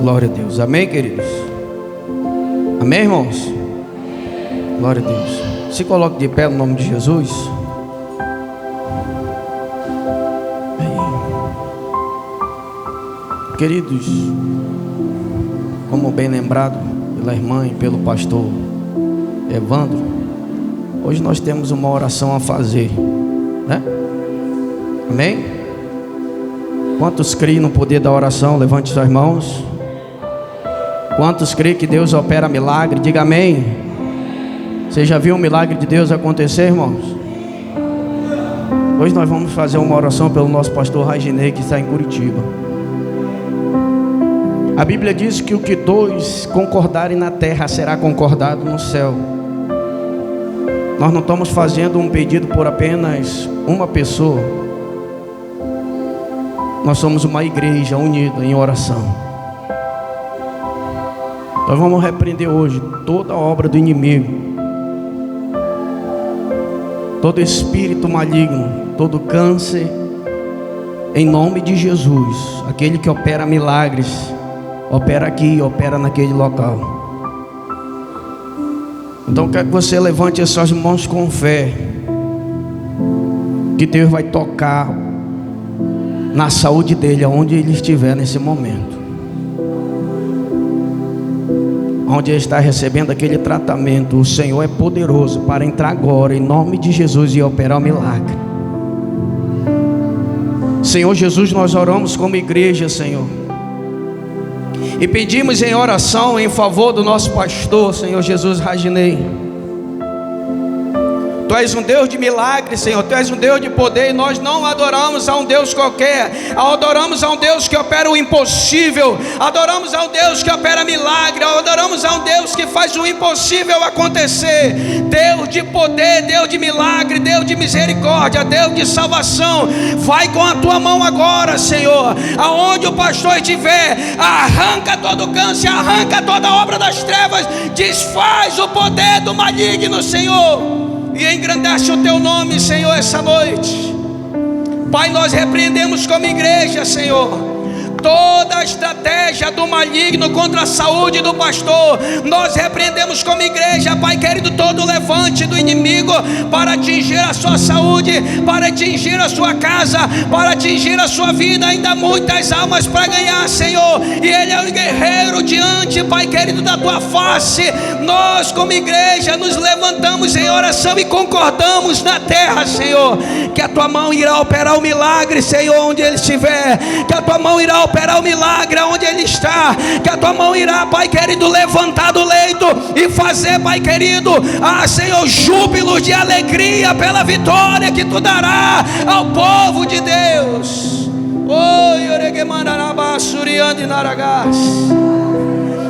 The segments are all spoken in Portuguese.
Glória a Deus. Amém, queridos? Amém, irmãos? Glória a Deus. Se coloque de pé no nome de Jesus. Queridos, como bem lembrado pela irmã e pelo pastor Evandro, hoje nós temos uma oração a fazer, né? Amém? Quantos creem no poder da oração? Levante suas mãos. Quantos creem que Deus opera milagre? Diga amém. Você já viu um milagre de Deus acontecer, irmãos? Hoje nós vamos fazer uma oração pelo nosso pastor Raginei, que está em Curitiba. A Bíblia diz que o que dois concordarem na terra será concordado no céu. Nós não estamos fazendo um pedido por apenas uma pessoa. Nós somos uma igreja unida em oração. Nós vamos repreender hoje toda a obra do inimigo, todo espírito maligno, todo câncer, em nome de Jesus. Aquele que opera milagres, opera aqui, opera naquele local. Então quero que você levante as suas mãos com fé, que Deus vai tocar na saúde dele, aonde ele estiver nesse momento, onde ele está recebendo aquele tratamento. O Senhor é poderoso para entrar agora em nome de Jesus e operar o milagre. Senhor Jesus, nós oramos como igreja, Senhor, e pedimos em oração em favor do nosso pastor, Senhor Jesus Raginei. Tu és um Deus de milagres, Senhor. Tu és um Deus de poder. E nós não adoramos a um Deus qualquer. Adoramos a um Deus que opera o impossível. Adoramos a um Deus que opera milagre. Adoramos a um Deus que faz o impossível acontecer. Deus de poder, Deus de milagre, Deus de misericórdia, Deus de salvação. Vai com a tua mão agora, Senhor. Aonde o pastor estiver, arranca todo o câncer, arranca toda a obra das trevas. Desfaz o poder do maligno, Senhor, e engrandece o teu nome, Senhor, essa noite. Pai, nós repreendemos como igreja, Senhor, toda a estratégia do maligno contra a saúde do pastor. Nós repreendemos como igreja, Pai querido, todo o levante do inimigo para atingir a sua saúde, para atingir a sua casa, para atingir a sua vida. Ainda muitas almas para ganhar, Senhor, e Ele é o guerreiro diante, Pai querido, da tua face. Nós como igreja nos levantamos em oração e concordamos na terra, Senhor, que a tua mão irá operar o milagre, Senhor, onde Ele estiver. Que a tua mão irá operar o milagre onde ele está. Que a tua mão irá, Pai querido, levantar do leito e fazer, Pai querido, Senhor, júbilos de alegria pela vitória que tu dará ao povo de Deus.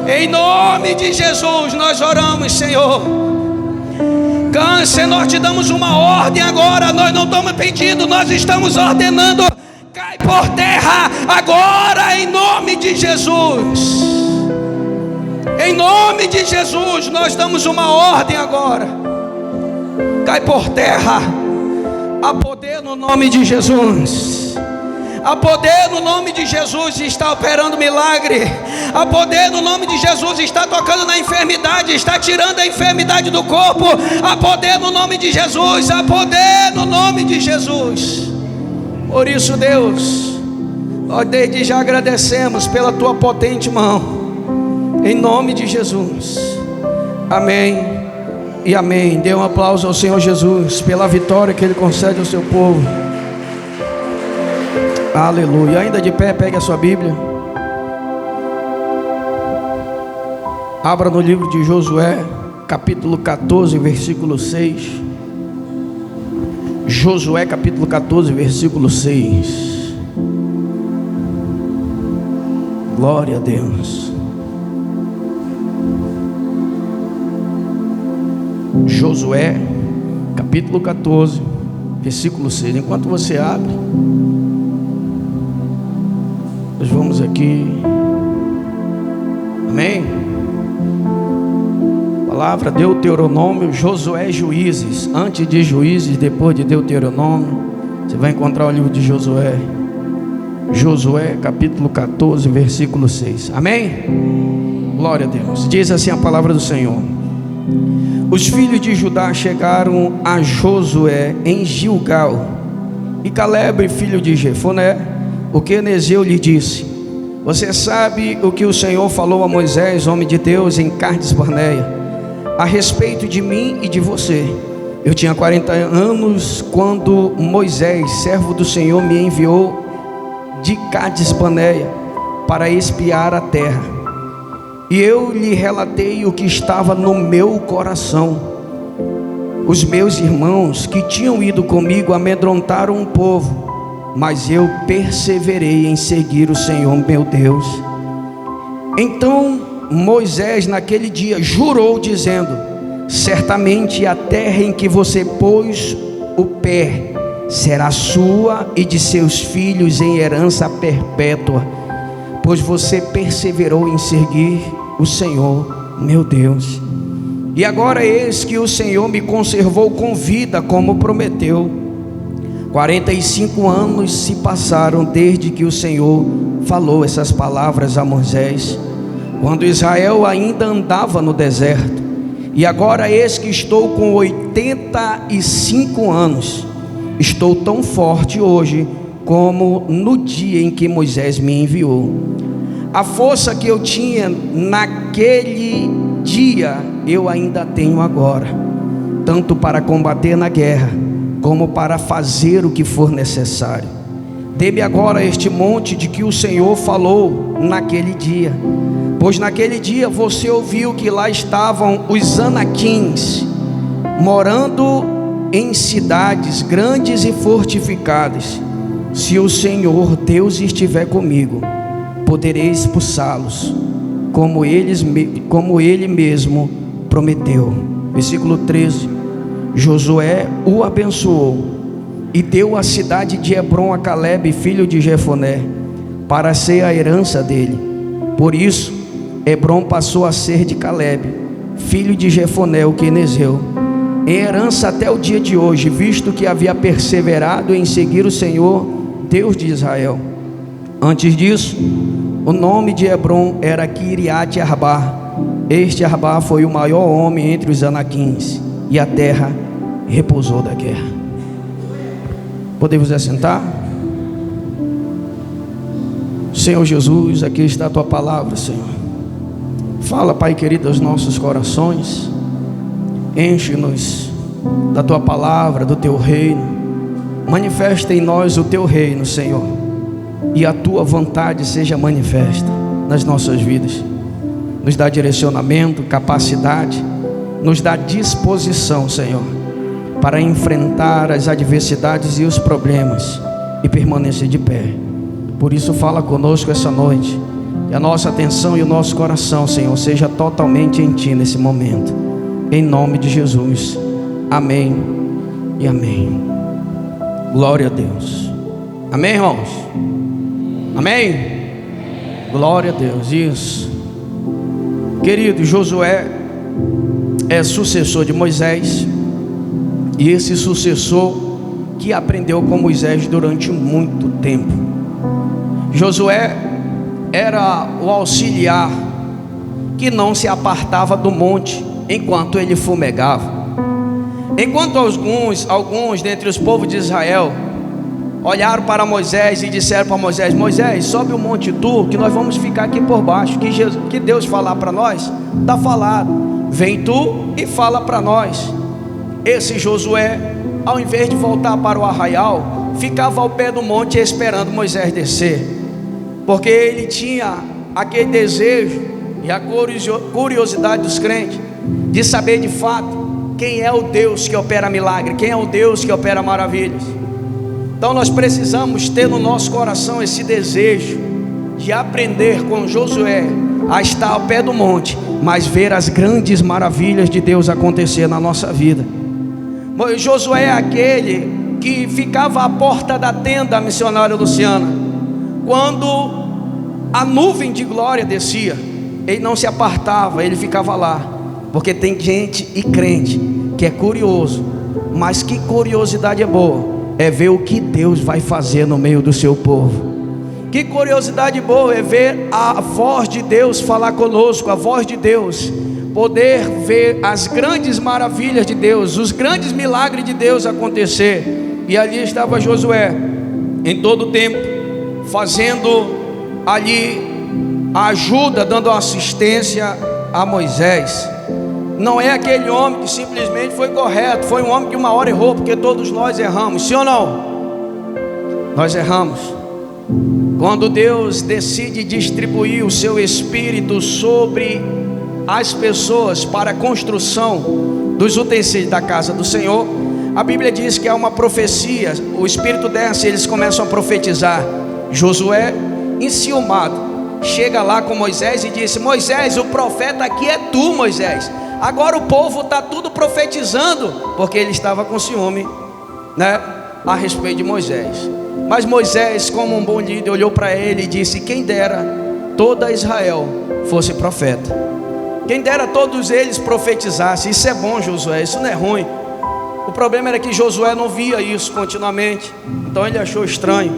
Em nome de Jesus nós oramos, Senhor. Câncer, nós te damos uma ordem agora. Nós não estamos pedindo, nós estamos ordenando. Cai por terra agora, em nome de Jesus. Em nome de Jesus nós damos uma ordem agora. Cai por terra. Há poder no nome de Jesus. Há poder no nome de Jesus, está operando milagre. Há poder no nome de Jesus, está tocando na enfermidade, está tirando a enfermidade do corpo. Há poder no nome de Jesus. Há poder no nome de Jesus. Por isso, Deus, nós desde já agradecemos pela tua potente mão, em nome de Jesus. Amém e amém. Dê um aplauso ao Senhor Jesus pela vitória que Ele concede ao seu povo. Aleluia. Ainda de pé, pegue a sua Bíblia, abra no livro de Josué, capítulo 14, versículo 6. Josué capítulo 14, versículo 6. Glória a Deus. Josué capítulo 14, versículo 6. Enquanto você abre, nós vamos aqui. Amém. Palavra Deuteronômio, Josué, Juízes. Antes de Juízes, depois de Deuteronômio, você vai encontrar o livro de Josué. Josué capítulo 14, versículo 6. Amém? Glória a Deus. Diz assim a palavra do Senhor: os filhos de Judá chegaram a Josué em Gilgal, e Calebe, filho de Jefoné, o quenezeu, lhe disse: você sabe o que o Senhor falou a Moisés, homem de Deus, em Cades Barneia, a respeito de mim e de você. Eu tinha 40 anos quando Moisés, servo do Senhor, me enviou de Cades Barneia para espiar a terra. E eu lhe relatei o que estava no meu coração. Os meus irmãos que tinham ido comigo amedrontaram o povo, mas eu perseverei em seguir o Senhor meu Deus. Então Moisés naquele dia jurou, dizendo: certamente a terra em que você pôs o pé será sua e de seus filhos em herança perpétua, pois você perseverou em seguir o Senhor meu Deus. E agora eis que o Senhor me conservou com vida, como prometeu. 45 anos se passaram desde que o Senhor falou essas palavras a Moisés, quando Israel ainda andava no deserto. E agora eis que estou com 85 anos. Estou tão forte hoje como no dia em que Moisés me enviou. A força que eu tinha naquele dia eu ainda tenho agora, tanto para combater na guerra como para fazer o que for necessário. Dê-me agora este monte de que o Senhor falou naquele dia, pois naquele dia você ouviu que lá estavam os anaquins, morando em cidades grandes e fortificadas. Se o Senhor Deus estiver comigo, poderei expulsá-los, como Ele mesmo prometeu. Versículo 13. Josué o abençoou e deu a cidade de Hebrom a Calebe, filho de Jefoné, para ser a herança dele. Por isso Hebrom passou a ser de Calebe, filho de Jefoné, o quenezeu, em herança até o dia de hoje, visto que havia perseverado em seguir o Senhor Deus de Israel. Antes disso, o nome de Hebrom era Kiriat Arba. Este Arba foi o maior homem entre os anaquins, e a terra repousou da guerra. Podemos assentar? Senhor Jesus, aqui está a tua palavra, Senhor. Fala, Pai querido, aos nossos corações. Enche-nos da tua palavra, do teu reino. Manifesta em nós o teu reino, Senhor, e a tua vontade seja manifesta nas nossas vidas. Nos dá direcionamento, capacidade, nos dá disposição, Senhor, para enfrentar as adversidades e os problemas e permanecer de pé. Por isso fala conosco essa noite, e a nossa atenção e o nosso coração, Senhor, seja totalmente em Ti nesse momento, em nome de Jesus. Amém e amém. Glória a Deus. Amém, irmãos? Amém? Glória a Deus. Isso. Querido, Josué é sucessor de Moisés, e esse sucessor que aprendeu com Moisés durante muito tempo. Josué era o auxiliar que não se apartava do monte enquanto ele fumegava. Enquanto alguns dentre os povos de Israel olharam para Moisés e disseram para Moisés: Moisés, sobe o monte tu, que nós vamos ficar aqui por baixo. Que Deus falar para nós, está falado. Vem tu e fala para nós. Esse Josué, ao invés de voltar para o arraial, ficava ao pé do monte esperando Moisés descer, porque ele tinha aquele desejo e a curiosidade dos crentes de saber de fato quem é o Deus que opera milagre, quem é o Deus que opera maravilhas. Então nós precisamos ter no nosso coração esse desejo de aprender com Josué a estar ao pé do monte, mas ver as grandes maravilhas de Deus acontecer na nossa vida. Josué é aquele que ficava à porta da tenda, missionária Luciana, quando a nuvem de glória descia. Ele não se apartava, ele ficava lá, porque tem gente e crente que é curioso, mas que curiosidade é boa, é ver o que Deus vai fazer no meio do seu povo. Que curiosidade boa é ver a voz de Deus falar conosco, a voz de Deus, poder ver as grandes maravilhas de Deus, os grandes milagres de Deus acontecer. E ali estava Josué, em todo o tempo, fazendo ali a ajuda, dando assistência a Moisés. Não é aquele homem que simplesmente foi correto, foi um homem que uma hora errou, porque todos nós erramos, sim ou não? Nós erramos. Quando Deus decide distribuir o seu Espírito sobre as pessoas para a construção dos utensílios da casa do Senhor, a Bíblia diz que há uma profecia, o Espírito desce e eles começam a profetizar. Josué, enciumado, chega lá com Moisés e disse: Moisés, o profeta aqui é tu, Moisés. Agora o povo está tudo profetizando, porque ele estava com ciúme, né, a respeito de Moisés. Mas Moisés, como um bom líder, olhou para ele e disse: quem dera toda Israel fosse profeta, quem dera todos eles profetizassem. Isso é bom, Josué, isso não é ruim. O problema era que Josué não via isso continuamente, então ele achou estranho.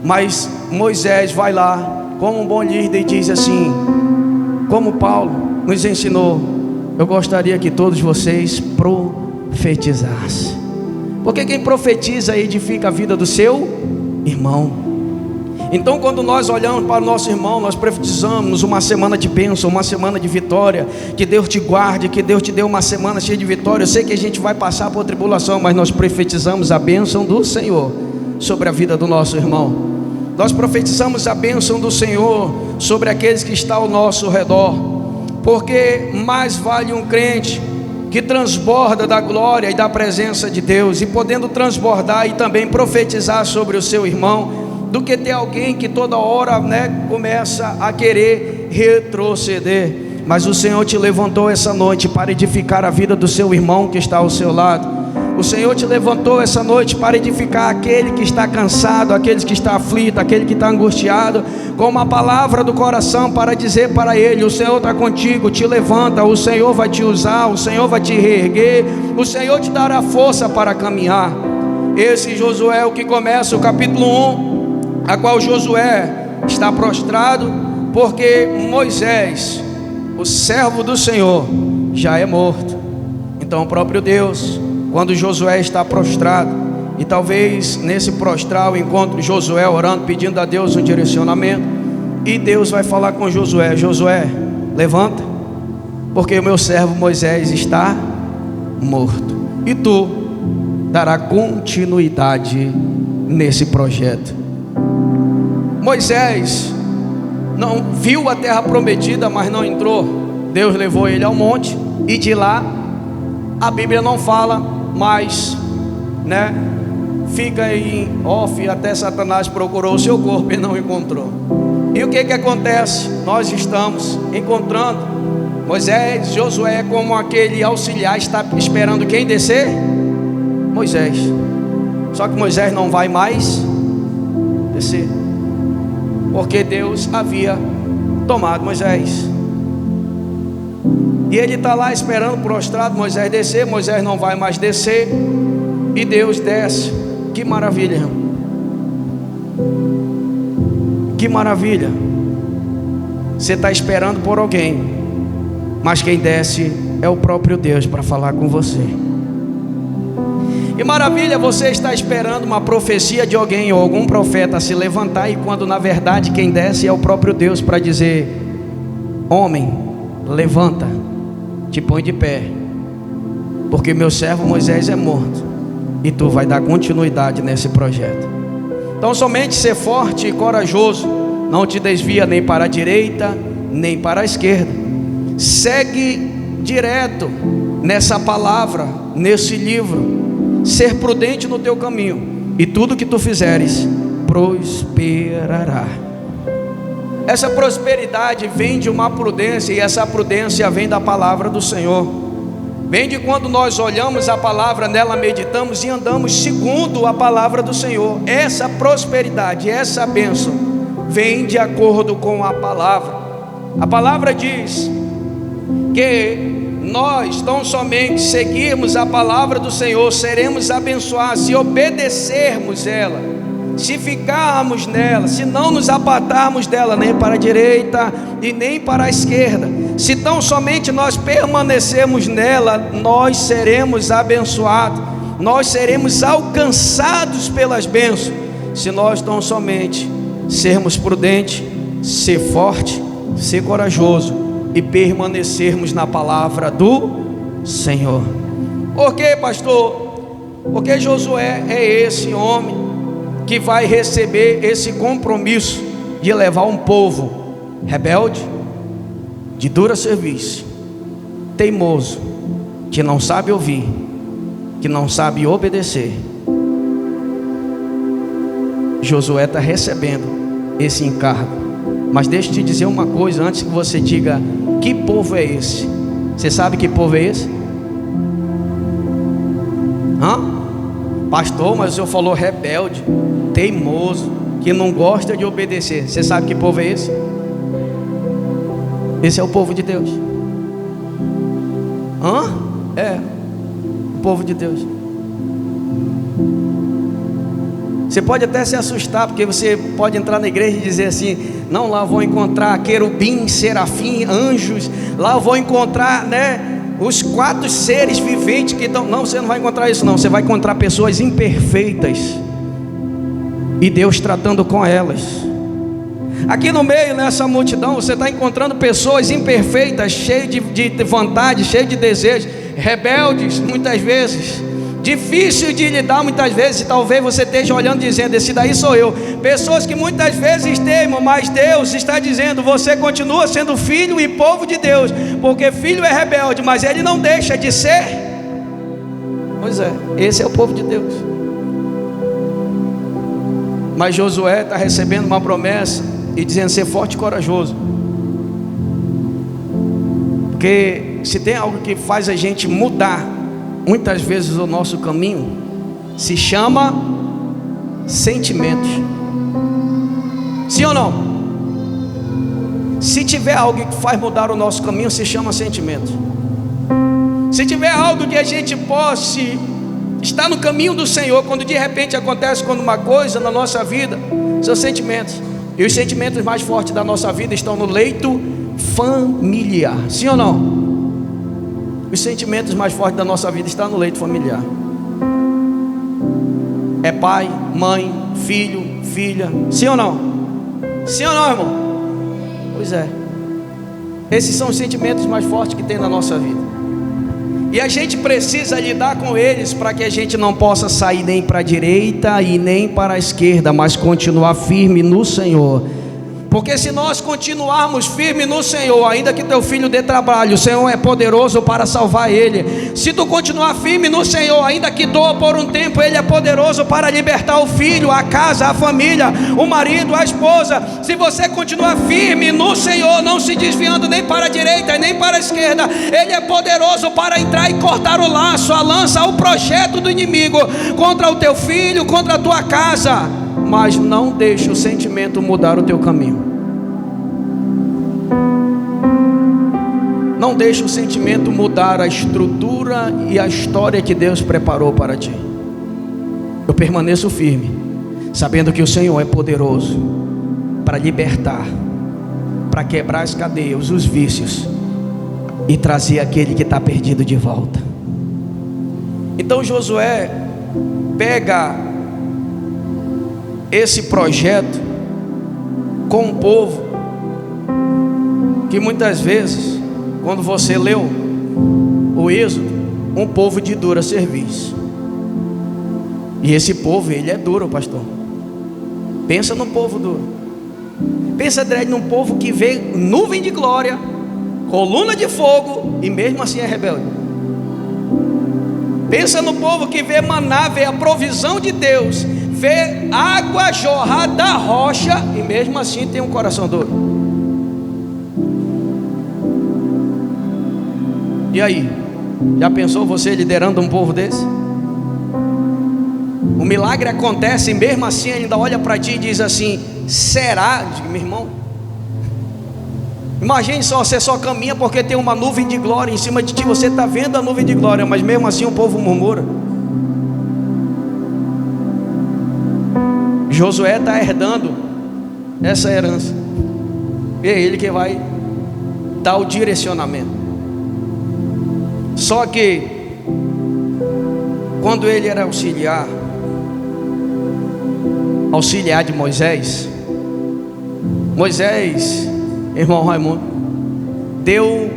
Mas Moisés vai lá, como um bom líder, e diz assim: como Paulo nos ensinou, eu gostaria que todos vocês profetizassem, porque quem profetiza edifica a vida do seu irmão. Então, quando nós olhamos para o nosso irmão, nós profetizamos uma semana de bênção, uma semana de vitória. Que Deus te guarde, que Deus te dê uma semana cheia de vitória. Eu sei que a gente vai passar por tribulação, mas nós profetizamos a bênção do Senhor sobre a vida do nosso irmão. Nós profetizamos a bênção do Senhor sobre aqueles que estão ao nosso redor, porque mais vale um crente que transborda da glória e da presença de Deus, e podendo transbordar e também profetizar sobre o seu irmão, do que ter alguém que toda hora, né, começa a querer retroceder. Mas o Senhor te levantou essa noite para edificar a vida do seu irmão que está ao seu lado. O Senhor te levantou essa noite para edificar aquele que está cansado, aquele que está aflito, aquele que está angustiado, com uma palavra do coração para dizer para ele: o Senhor está contigo, te levanta, o Senhor vai te usar, o Senhor vai te reerguer, o Senhor te dará força para caminhar. Esse Josué é o que começa o capítulo 1, a qual Josué está prostrado, porque Moisés, o servo do Senhor, já é morto. Então o próprio Deus, quando Josué está prostrado, e talvez nesse prostrar encontre Josué orando, pedindo a Deus um direcionamento, e Deus vai falar com Josué: Josué, levanta, porque o meu servo Moisés está morto, e tu dará continuidade nesse projeto. Moisés não viu a terra prometida, mas não entrou. Deus levou ele ao monte, e de lá a Bíblia não fala, mas, né, fica em off, até Satanás procurou o seu corpo e não encontrou. E o que acontece? Nós estamos encontrando Moisés, Josué, como aquele auxiliar, está esperando quem descer? Moisés. Só que Moisés não vai mais descer, porque Deus havia tomado Moisés. E ele está lá esperando prostrado Moisés descer. Moisés não vai mais descer, e Deus desce. Que maravilha, irmão. Que maravilha. Você está esperando por alguém, mas quem desce é o próprio Deus para falar com você. E maravilha, você está esperando uma profecia de alguém ou algum profeta se levantar, e quando na verdade quem desce é o próprio Deus para dizer: homem, levanta, te põe de pé, porque meu servo Moisés é morto, e tu vai dar continuidade nesse projeto. Então somente ser forte e corajoso não te desvia nem para a direita nem para a esquerda. Segue direto nessa palavra, nesse livro. Ser prudente no teu caminho, e tudo que tu fizeres prosperará. Essa prosperidade vem de uma prudência, e essa prudência vem da palavra do Senhor. Vem de quando nós olhamos a palavra, nela meditamos e andamos segundo a palavra do Senhor. Essa prosperidade, essa bênção vem de acordo com a palavra. A palavra diz que nós tão somente seguirmos a palavra do Senhor, seremos abençoados se obedecermos ela. se ficarmos nela, se não nos apartarmos dela, nem para a direita e nem para a esquerda, se tão somente nós permanecermos nela, nós seremos abençoados, nós seremos alcançados pelas bênçãos, se nós tão somente sermos prudentes, ser forte, ser corajoso e permanecermos na palavra do Senhor. Por quê, pastor? Porque Josué é esse homem que vai receber esse compromisso de levar um povo rebelde, de dura serviço, teimoso, que não sabe ouvir, que não sabe obedecer. Josué está recebendo esse encargo. Mas deixa eu te dizer uma coisa antes que você diga: que povo é esse? Você sabe que povo é esse? Pastor, mas o senhor falou rebelde, teimoso, que não gosta de obedecer. Você sabe que povo é esse? Esse é o povo de Deus. É o povo de Deus. Você pode até se assustar, porque você pode entrar na igreja e dizer assim: não, lá vou encontrar querubim, serafim, anjos, lá eu vou encontrar, os 4 seres viventes que estão... Não, você não vai encontrar isso não. Você vai encontrar pessoas imperfeitas e Deus tratando com elas. Aqui no meio, nessa multidão, você está encontrando pessoas imperfeitas, cheias de vontade, cheias de desejos, rebeldes muitas vezes, difícil de lidar muitas vezes. Talvez você esteja olhando dizendo: esse daí sou eu. Pessoas que muitas vezes teimam, mas Deus está dizendo: você continua sendo filho e povo de Deus, porque filho é rebelde, mas ele não deixa de ser. Pois é, esse é o povo de Deus. Mas Josué está recebendo uma promessa e dizendo: ser forte e corajoso, porque se tem algo que faz a gente mudar muitas vezes o nosso caminho, se chama sentimentos. Sim ou não? Se tiver algo que faz mudar o nosso caminho, se chama sentimentos. Se tiver algo que a gente possa estar no caminho do Senhor, quando de repente acontece uma coisa na nossa vida, são sentimentos. E os sentimentos mais fortes da nossa vida estão no leito familiar. Sim ou não? Os sentimentos mais fortes da nossa vida estão no leito familiar. É pai, mãe, filho, filha. Sim ou não? Sim ou não, irmão? Pois é. Esses são os sentimentos mais fortes que tem na nossa vida. E a gente precisa lidar com eles para que a gente não possa sair nem para a direita e nem para a esquerda, mas continuar firme no Senhor. Porque se nós continuarmos firmes no Senhor, ainda que teu filho dê trabalho, o Senhor é poderoso para salvar ele. Se tu continuar firme no Senhor, ainda que doa por um tempo, Ele é poderoso para libertar o filho, a casa, a família, o marido, a esposa. Se você continuar firme no Senhor, não se desviando nem para a direita e nem para a esquerda, Ele é poderoso para entrar e cortar o laço, a lança, o projeto do inimigo contra o teu filho, contra a tua casa. Mas não deixe o sentimento mudar o teu caminho. Não deixe o sentimento mudar a estrutura e a história que Deus preparou para ti. Eu permaneço firme, sabendo que o Senhor é poderoso para libertar, para quebrar as cadeias, os vícios e trazer aquele que está perdido de volta. Então Josué pega esse projeto com o povo, que muitas vezes, quando você leu o Êxodo, um povo de dura serviço. E esse povo, ele é duro, pastor. Pensa num povo duro. Pensa, Dredd, num povo que vê nuvem de glória, coluna de fogo, e mesmo assim é rebelde. Pensa no povo que vê maná, vê a provisão de Deus, vê água jorrar da rocha, e mesmo assim tem um coração duro. E aí, já pensou você liderando um povo desse? O milagre acontece e mesmo assim ainda olha para ti e diz assim: será? Eu digo, meu irmão, imagine só, você só caminha porque tem uma nuvem de glória em cima de ti. Você está vendo a nuvem de glória, mas mesmo assim o povo murmura. Josué está herdando essa herança. E é ele que vai dar o direcionamento. Só que quando ele era auxiliar de Moisés, irmão Raimundo, deu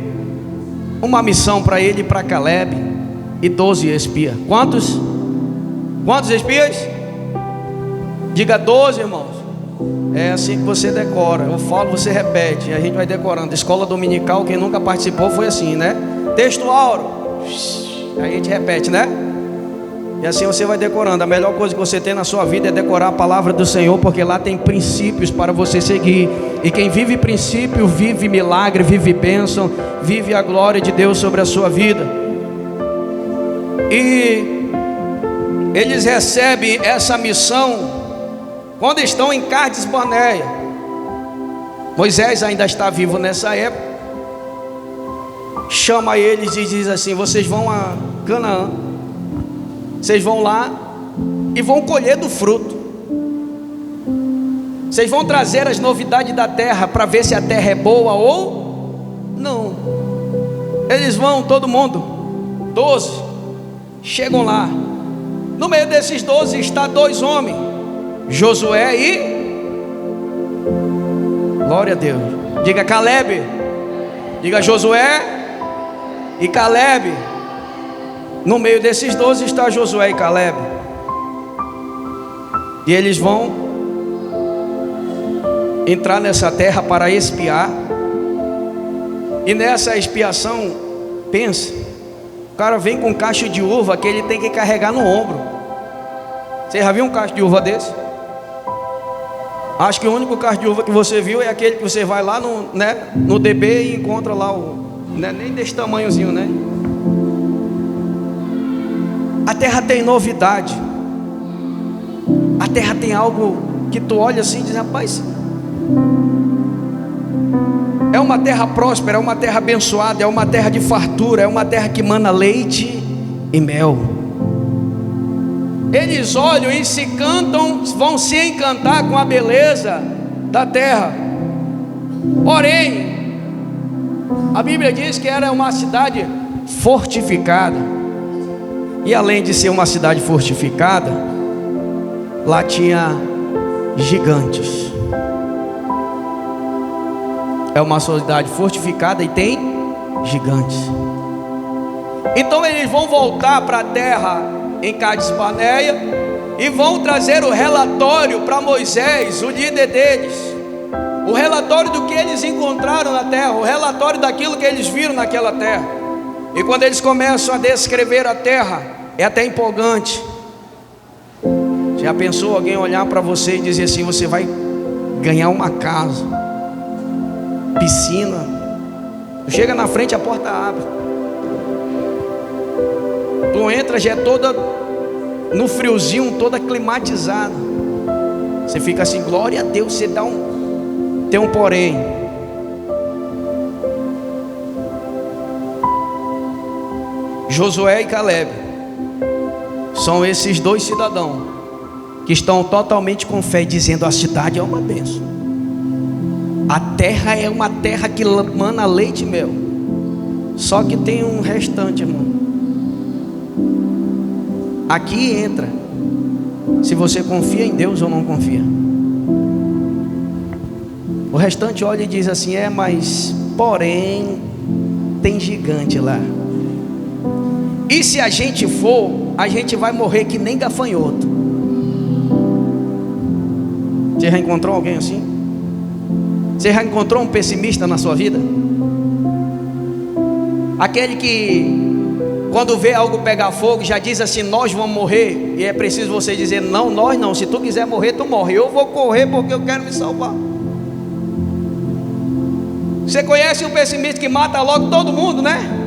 uma missão para ele e para Caleb e 12 espias. Quantos espias? Diga 12, irmãos. É assim que você decora. Eu falo, você repete, a gente vai decorando. Escola dominical, quem nunca participou foi assim, né? Texto áureo, aí a gente repete, né? E assim você vai decorando. A melhor coisa que você tem na sua vida é decorar a palavra do Senhor, porque lá tem princípios para você seguir. E quem vive princípio, vive milagre, vive bênção, vive a glória de Deus sobre a sua vida. E eles recebem essa missão quando estão em Cádiz Barneia. Moisés ainda está vivo nessa época. Chama eles e diz assim: vocês vão a Canaã, vocês vão lá e vão colher do fruto. Vocês vão trazer as novidades da terra para ver se a terra é boa ou não. Eles vão, todo mundo, 12, chegam lá. No meio desses 12 está 2 homens, Josué e, glória a Deus, diga Caleb. Diga Josué e Caleb. No meio desses 12 está Josué e Caleb. E eles vão entrar nessa terra para espiar. E nessa expiação, pensa, o cara vem com um cacho de uva que ele tem que carregar no ombro. Você já viu um cacho de uva desse? Acho que o único cacho de uva que você viu é aquele que você vai lá no DB e encontra lá nem desse tamanhozinho, né? A terra tem novidade. A terra tem algo que tu olha assim e diz: rapaz, é uma terra próspera, é uma terra abençoada, é uma terra de fartura, é uma terra que mana leite e mel. Eles olham e se cantam, vão se encantar com a beleza da terra. Porém, a Bíblia diz que era uma cidade fortificada. E além de ser uma cidade fortificada, lá tinha gigantes. É uma cidade fortificada e tem gigantes. Então eles vão voltar para a terra em Cádiz Barneia e vão trazer o relatório para Moisés, o líder deles, o relatório do que eles encontraram na terra, o relatório daquilo que eles viram naquela terra. E quando eles começam a descrever a terra, é até empolgante. Já pensou alguém olhar para você e dizer assim: você vai ganhar uma casa, piscina, chega na frente, a porta abre, tu entra, já é toda no friozinho, toda climatizada. Você fica assim: glória a Deus. Você dá tem um porém. Josué e Caleb são esses 2 cidadãos que estão totalmente com fé, dizendo: a cidade é uma bênção, a terra é uma terra que mana leite e mel. Só que tem um restante, irmão. Aqui entra se você confia em Deus ou não confia. O restante olha e diz assim: mas porém tem gigante lá. E se a gente for, a gente vai morrer que nem gafanhoto. Você já encontrou alguém assim? Você já encontrou um pessimista na sua vida? Aquele que quando vê algo pegar fogo já diz assim: nós vamos morrer. E é preciso você dizer: não, nós não. Se tu quiser morrer, tu morre. Eu vou correr porque eu quero me salvar. Você conhece um pessimista que mata logo todo mundo, né?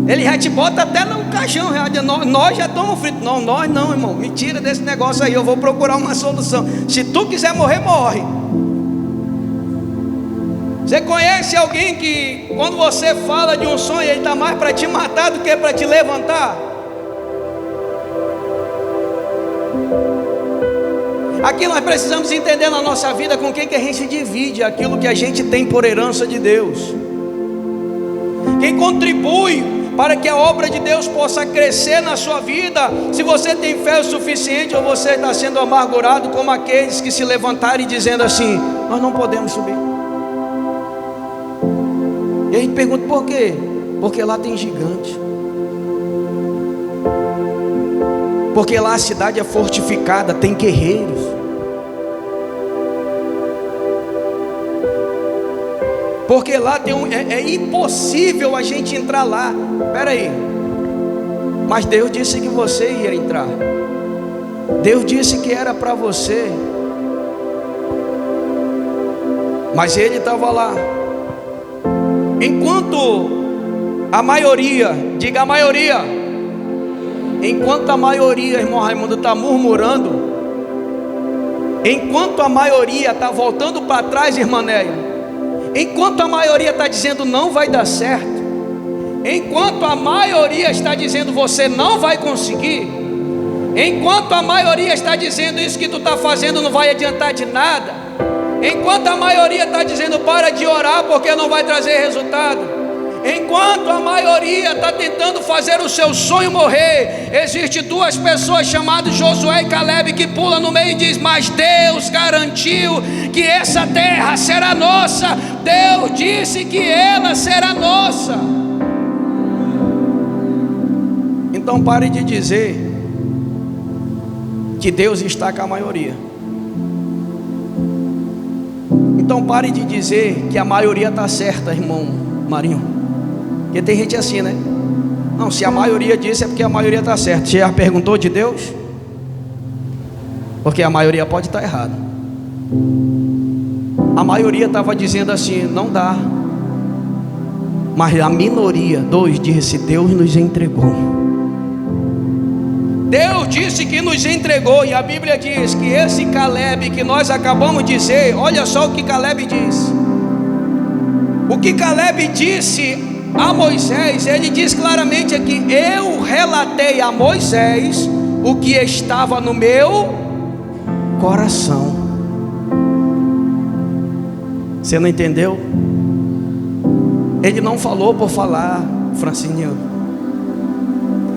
Ele já te bota até no caixão, nós já estamos fritos. Não, nós não, irmão, me tira desse negócio aí, eu vou procurar uma solução. Se tu quiser morrer, morre. Você conhece alguém que quando você fala de um sonho, ele está mais para te matar do que para te levantar? Aqui nós precisamos entender na nossa vida com quem que a gente divide aquilo que a gente tem por herança de Deus. Quem contribui para que a obra de Deus possa crescer na sua vida. Se você tem fé o suficiente, ou você está sendo amargurado como aqueles que se levantarem dizendo assim: nós não podemos subir. E a gente pergunta por quê? Porque lá tem gigante. Porque lá a cidade é fortificada, tem guerreiros. Porque lá tem é impossível a gente entrar lá. Espera aí. Mas Deus disse que você ia entrar. Deus disse que era para você. Mas ele estava lá. Enquanto a maioria, diga a maioria. Enquanto a maioria, irmão Raimundo, está murmurando, enquanto a maioria está voltando para trás, irmã Néia, enquanto a maioria está dizendo não vai dar certo, enquanto a maioria está dizendo você não vai conseguir, enquanto a maioria está dizendo isso que tu está fazendo não vai adiantar de nada, enquanto a maioria está dizendo para de orar porque não vai trazer resultado, enquanto a maioria está tentando fazer o seu sonho morrer, existe duas pessoas chamadas Josué e Caleb que pulam no meio e diz: mas Deus garantiu que essa terra será nossa. Deus disse que ela será nossa. Então pare de dizer que Deus está com a maioria. Então pare de dizer que a maioria está certa, irmão Marinho. Porque tem gente assim, né? Não, se a maioria disse é porque a maioria está certa. Você já perguntou de Deus? Porque a maioria pode estar errada. A maioria estava dizendo assim: não dá. Mas a minoria, disse: Deus nos entregou. Deus disse que nos entregou. E a Bíblia diz que esse Caleb que nós acabamos de dizer, olha só o que Caleb diz. O que Caleb disse a Moisés, ele diz claramente aqui: eu relatei a Moisés o que estava no meu coração. Você não entendeu? Ele não falou por falar, Francinho.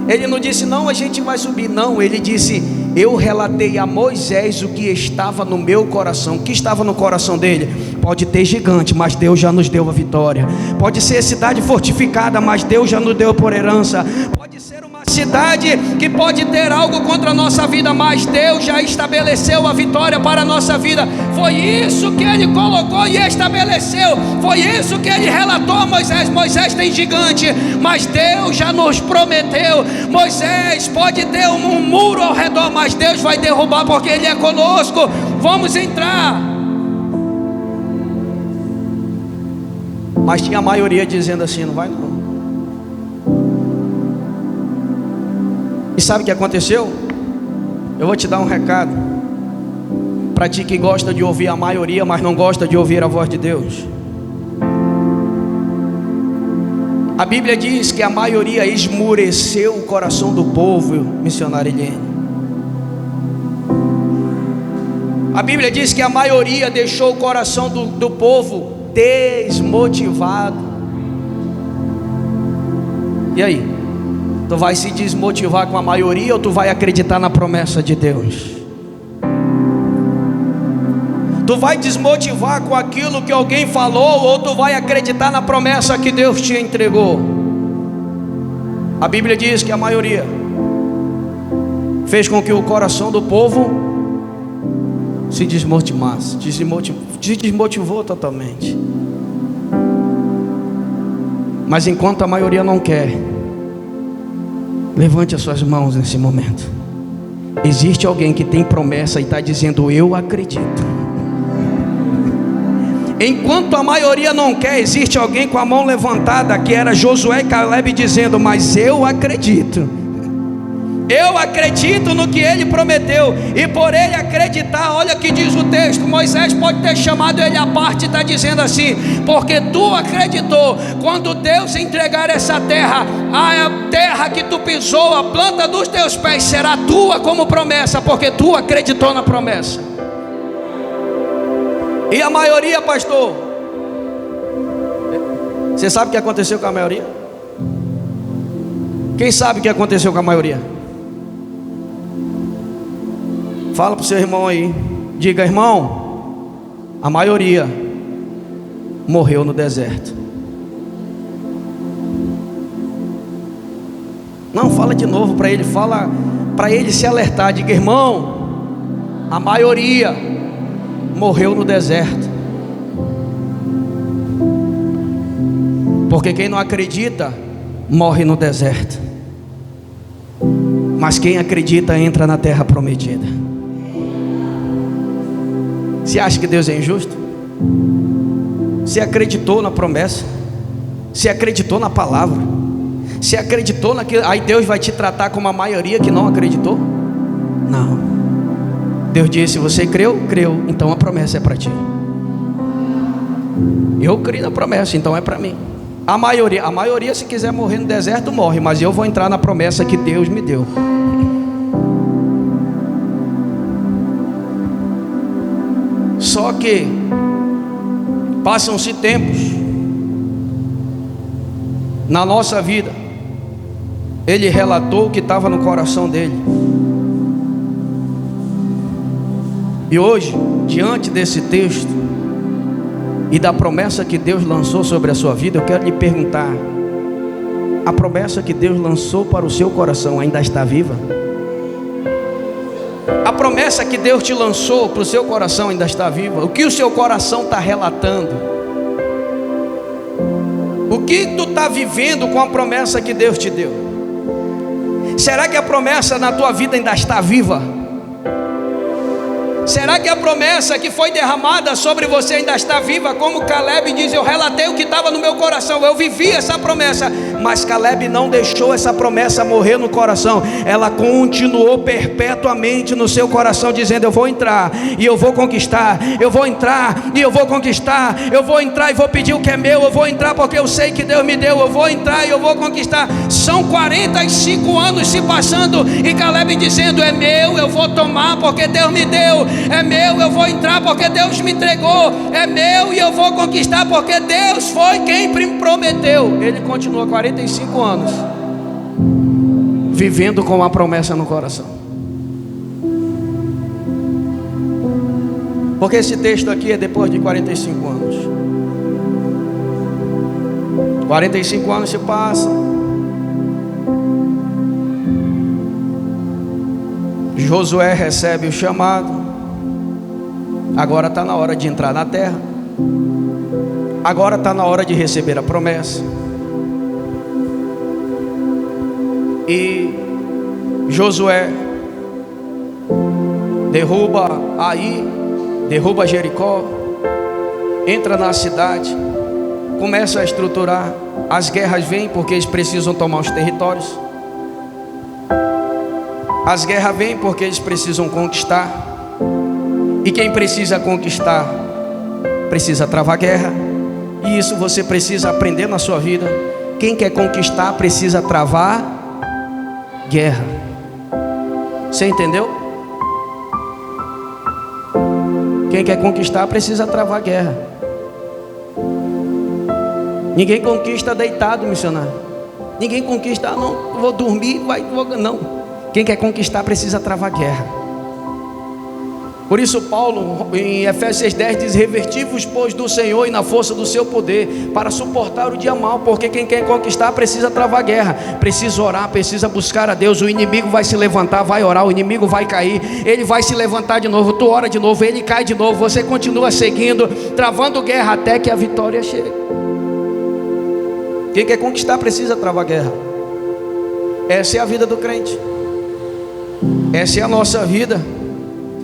Ele não disse não, a gente vai subir. Não, ele disse: eu relatei a Moisés o que estava no meu coração. O que estava no coração dele? Pode ter gigante, mas Deus já nos deu a vitória. Pode ser cidade fortificada, mas Deus já nos deu por herança. Pode ser uma cidade que pode ter algo contra a nossa vida, mas Deus já estabeleceu a vitória para a nossa vida. Foi isso que ele colocou e estabeleceu. Foi isso que ele relatou a Moisés. Moisés tem gigante, mas Deus já nos prometeu. Moisés pode ter um muro ao redor, mas Deus vai derrubar porque ele é conosco. Vamos entrar. Mas tinha a maioria dizendo assim: não vai não. E sabe o que aconteceu? Eu vou te dar um recado para ti que gosta de ouvir a maioria, mas não gosta de ouvir a voz de Deus. A Bíblia diz que a maioria esmureceu o coração do povo, missionário Eliane. A Bíblia diz que a maioria deixou o coração do povo desmotivado. E aí? Tu vai se desmotivar com a maioria ou tu vai acreditar na promessa de Deus? Tu vai desmotivar com aquilo que alguém falou ou tu vai acreditar na promessa que Deus te entregou? A Bíblia diz que a maioria fez com que o coração do povo se desmotivasse, desmotivou totalmente. Mas enquanto a maioria não quer, levante as suas mãos nesse momento. Existe alguém que tem promessa e está dizendo: eu acredito. Enquanto a maioria não quer, existe alguém com a mão levantada, que era Josué e Caleb, dizendo: mas eu acredito. Eu acredito no que ele prometeu. E por ele acreditar, olha o que diz o texto. Moisés pode ter chamado ele à parte e está dizendo assim: porque tu acreditou. Quando Deus entregar essa terra, a terra que tu pisou, a planta dos teus pés será tua como promessa, porque tu acreditou na promessa. E a maioria, pastor, você sabe o que aconteceu com a maioria? Quem sabe o que aconteceu com a maioria? Fala para o seu irmão aí. Diga: irmão, a maioria morreu no deserto. Não, fala de novo para ele. Fala para ele se alertar. Diga: irmão, a maioria morreu no deserto. Porque quem não acredita morre no deserto, mas quem acredita entra na terra prometida. Você acha que Deus é injusto? Você acreditou na promessa, você acreditou na palavra, você acreditou naquilo. Aí Deus vai te tratar como a maioria que não acreditou? Não. Deus disse: você creu? Creu, então a promessa é para ti. Eu criei na promessa, então é para mim. A maioria se quiser morrer no deserto, morre, mas eu vou entrar na promessa que Deus me deu. Só que passam-se tempos na nossa vida. Ele relatou o que estava no coração dele. E hoje, diante desse texto e da promessa que Deus lançou sobre a sua vida, eu quero lhe perguntar: a promessa que Deus lançou para o seu coração ainda está viva? A promessa que Deus te lançou para o seu coração ainda está viva? O que o seu coração está relatando? O que tu está vivendo com a promessa que Deus te deu? Será que a promessa na tua vida ainda está viva? Será que a promessa que foi derramada sobre você ainda está viva? Como Caleb diz: eu relatei o que estava no meu coração, eu vivi essa promessa. Mas Caleb não deixou essa promessa morrer no coração. Ela continuou perpetuamente no seu coração, dizendo: eu vou entrar e eu vou conquistar, eu vou entrar e eu vou conquistar, eu vou entrar e vou pedir o que é meu, eu vou entrar porque eu sei que Deus me deu, eu vou entrar e eu vou conquistar. São 45 anos se passando e Caleb dizendo: é meu, eu vou tomar porque Deus me deu. É meu, eu vou entrar porque Deus me entregou. É meu e eu vou conquistar porque Deus foi quem prometeu. Ele continua 45 anos vivendo com uma promessa no coração. Porque esse texto aqui é depois de 45 anos. 45 anos se passam. Josué recebe o chamado. Agora está na hora de entrar na terra. Agora está na hora de receber a promessa. E Josué derruba Ai, derruba Jericó, entra na cidade, começa a estruturar. As guerras vêm porque eles precisam tomar os territórios. As guerras vêm porque eles precisam conquistar. E quem precisa conquistar precisa travar guerra. E isso você precisa aprender na sua vida. Quem quer conquistar precisa travar guerra. Você entendeu? Quem quer conquistar precisa travar guerra. Ninguém conquista deitado, missionário. Ninguém conquista: não, vou dormir, não. Quem quer conquistar precisa travar guerra. Por isso Paulo em Efésios 6:10 diz: reverti-vos pois do Senhor e na força do seu poder, para suportar o dia mau. Porque quem quer conquistar precisa travar guerra, precisa orar, precisa buscar a Deus. O inimigo vai se levantar, vai orar, o inimigo vai cair, ele vai se levantar de novo, tu ora de novo, ele cai de novo, você continua seguindo, travando guerra até que a vitória chegue. Quem quer conquistar precisa travar guerra. Essa é a vida do crente, essa é a nossa vida.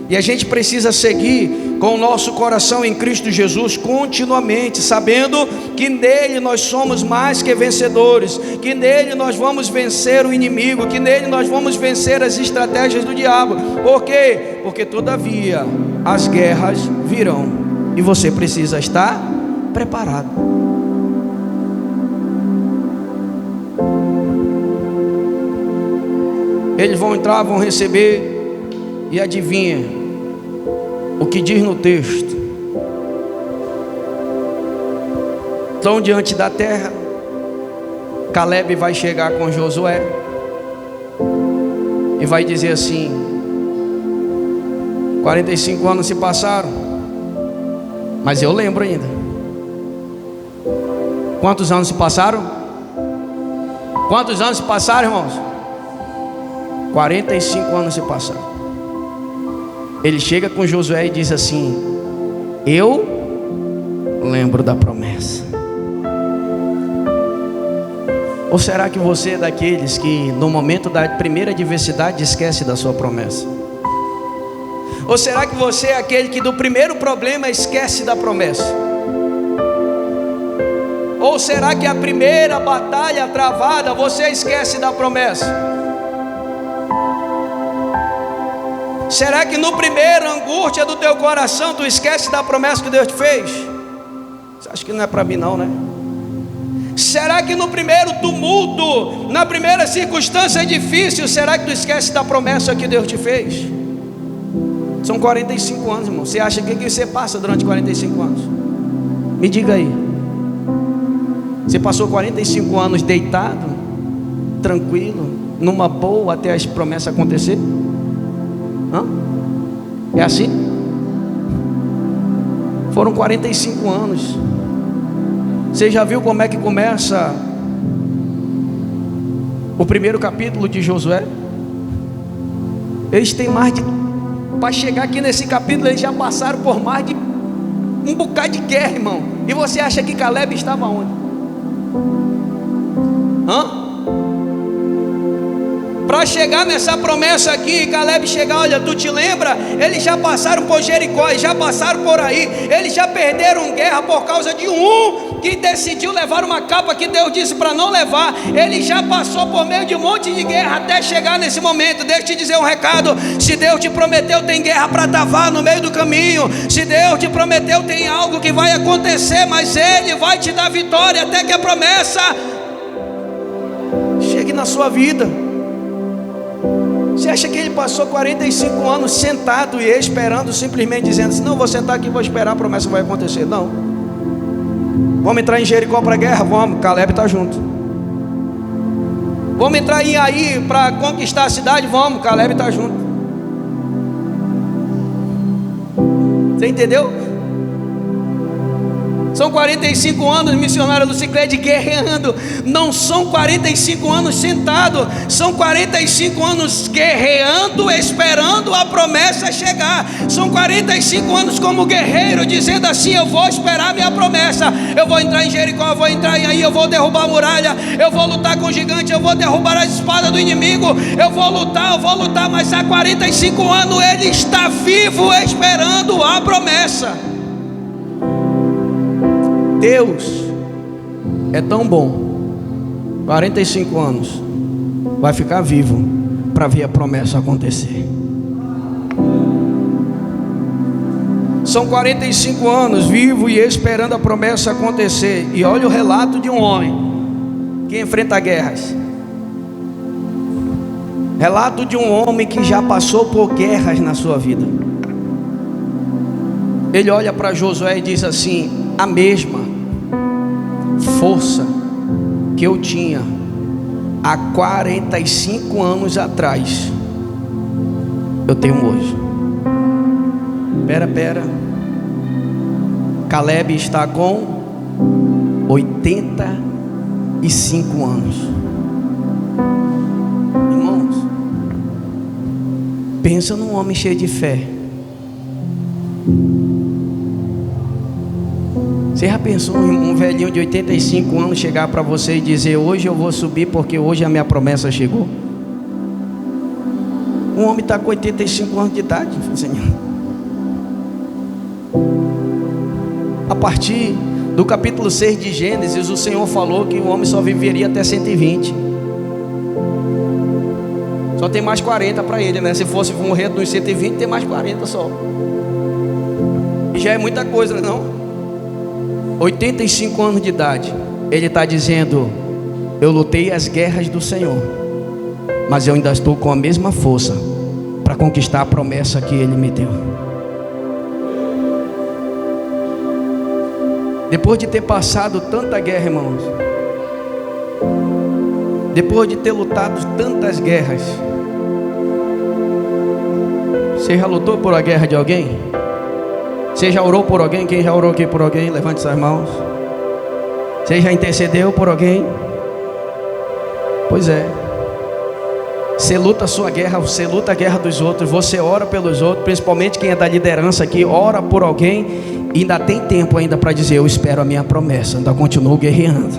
E a gente precisa seguir com o nosso coração em Cristo Jesus continuamente, sabendo que nele nós somos mais que vencedores, que nele nós vamos vencer o inimigo, que nele nós vamos vencer as estratégias do diabo. Por quê? Porque todavia as guerras virão e você precisa estar preparado. Eles vão entrar, vão receber. E adivinha o que diz no texto? Estão diante da terra. Caleb vai chegar com Josué e vai dizer assim: 45 anos se passaram, mas eu lembro ainda. Quantos anos se passaram? Quantos anos se passaram, irmãos? 45 anos se passaram. Ele chega com Josué e diz assim: eu lembro da promessa. Ou será que você é daqueles que no momento da primeira adversidade esquece da sua promessa? Ou será que você é aquele que do primeiro problema esquece da promessa? Ou será que a primeira batalha travada você esquece da promessa? Será que no primeiro angústia do teu coração tu esquece da promessa que Deus te fez? Você acha que não é para mim não, né? Será que no primeiro tumulto, na primeira circunstância difícil, será que tu esquece da promessa que Deus te fez? São 45 anos, irmão. Você acha que você passa durante 45 anos? Me diga aí. Você passou 45 anos deitado, tranquilo, numa boa até as promessas acontecer? Hã? É assim? Foram 45 anos. Você já viu como é que começa o primeiro capítulo de Josué? Eles têm mais de... Para chegar aqui nesse capítulo, eles já passaram por mais de um bocado de guerra, irmão. E você acha que Caleb estava onde? Hã? Para chegar nessa promessa aqui, Caleb chegar, olha, tu te lembra? Eles já passaram por Jericó, eles já passaram por aí. Eles já perderam guerra por causa de um que decidiu levar uma capa que Deus disse para não levar. Ele já passou por meio de um monte de guerra até chegar nesse momento. Deixa eu te dizer um recado: se Deus te prometeu, tem guerra para travar no meio do caminho. Se Deus te prometeu, tem algo que vai acontecer, mas Ele vai te dar vitória até que a promessa chegue na sua vida. Você acha que ele passou 45 anos sentado e esperando, simplesmente dizendo assim: não, vou sentar aqui e vou esperar, a promessa vai acontecer? Não. Vamos entrar em Jericó para a guerra? Vamos, Caleb está junto. Vamos entrar em Ai para conquistar a cidade? Vamos, Caleb está junto. Você entendeu? São 45 anos, missionário do Cicred, guerreando. Não são 45 anos sentado, são 45 anos guerreando, esperando a promessa chegar. São 45 anos como guerreiro, dizendo assim: eu vou esperar minha promessa. Eu vou entrar em Jericó, eu vou entrar em Ai, eu vou derrubar a muralha, eu vou lutar com o gigante, eu vou derrubar a espada do inimigo, eu vou lutar, mas há 45 anos ele está vivo esperando a promessa. Deus é tão bom, 45 anos, vai ficar vivo para ver a promessa acontecer. São 45 anos vivo e esperando a promessa acontecer. E olha o relato de um homem que enfrenta guerras. Relato de um homem que já passou por guerras na sua vida. Ele olha para Josué e diz assim: a mesma força que eu tinha há 45 anos atrás, eu tenho hoje. Pera. Caleb está com 85 anos. Irmãos, pensa num homem cheio de fé. Você já pensou em um velhinho de 85 anos chegar para você e dizer: hoje eu vou subir porque hoje a minha promessa chegou? Um homem está com 85 anos de idade, Senhor. A partir do capítulo 6 de Gênesis, o Senhor falou que o homem só viveria até 120. Só tem mais 40 para ele, né? Se fosse morrer dos 120, tem mais 40 só. E já é muita coisa, não? 85 anos de idade, ele está dizendo: eu lutei as guerras do Senhor, mas eu ainda estou com a mesma força para conquistar a promessa que Ele me deu. Depois de ter passado tanta guerra, irmãos, depois de ter lutado tantas guerras, você já lutou por a guerra de alguém? Você já orou por alguém? Quem já orou aqui por alguém? Levante suas mãos. Você já intercedeu por alguém? Pois é. Você luta a sua guerra, você luta a guerra dos outros, você ora pelos outros, principalmente quem é da liderança aqui, ora por alguém, e ainda tem tempo ainda para dizer, eu espero a minha promessa, ainda continuo guerreando.